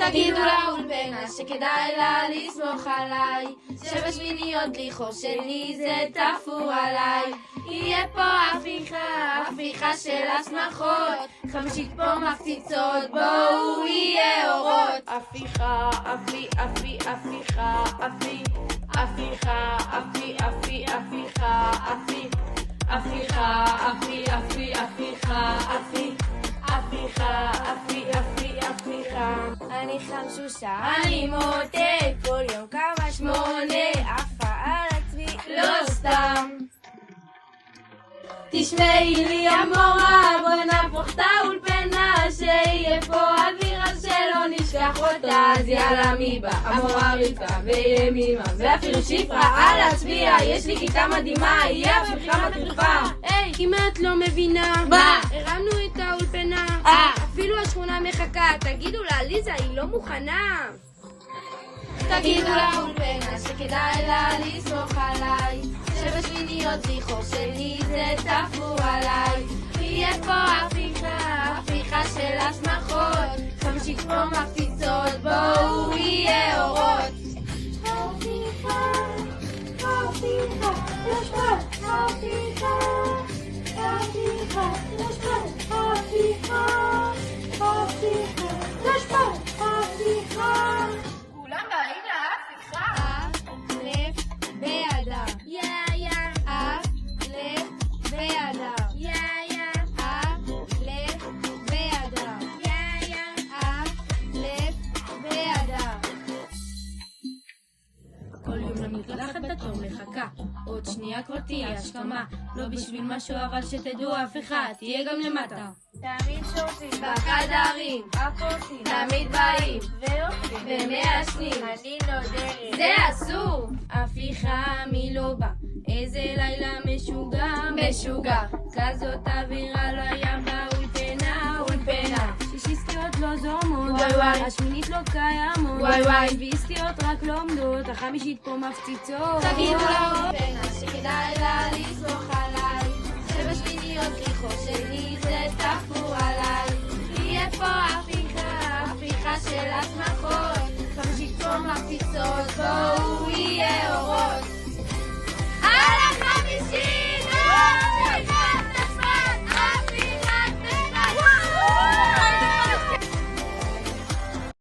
תגידו לאולפנה שכדאי לה לסמוך עליי, שבשמיניות בלי חושני זה תפור עליי. יהיה פה הפיכה של הסמכות, חמישית פה מפציצות, בואו יהיה אורות. הפיכה, הפיכה, הפיכה, הפיכה, הפיכה. אני חמשושה, אני מוטט, כל יום כמה 8, עפה על עצמי, לא סתם. תשמעי לי המורה, בואי נהפוך את האולפנה, שיהיה פה אווירה שלא נשכח אותה. אז יאללה מי בא? המורה רבקה וימימה ואפילו שפרה, על הצביע, יש לי כיתה מדהימה, יהיה הפכה מטריפה. היי, כמעט לא מבינה. מה? הרמנו את האולפנה, אפילו השכונה מחכה, תגידו לה, ליזה היא לא מוכנה. תגידו לאולפנה שכדאי לה לסמוך עליי, שבשמיניות בלי חושני זה תפור עליי. יהיה פה הפיכה של הסמכות, חמישית פה מפציצות, בואו יהיה אורות. הפיכה, הפיכה, יש פה הפיכה, הפיכה, יש פה הפיכה, הפיכה, יש פה הפיכה. כולם באים להפיכה. א' בידה, יא א' בידה, יא א' בידה, יא א' בידה. כל יום למקלחת בתור מחכה, עוד שנייה כבר תהיה השכמה, לא בשביל משהו אבל שתדעו הפיכה תהיה גם למטה. תמיד שורפים בחדרים, הכוסים תמיד באים ואוכלים ומעשנים, אני נודרת זה אסור. הפיכה מי לא בא, איזה לילה משוגע, כזאת אווירה לא היה באולפנה. שישיסטיות לא זורמות, וואי. השמינית לא קיימות, וואי. ביסטיות רק לומדות, החמישית פה מפציצות. תגידו לאולפנה שכדאי לה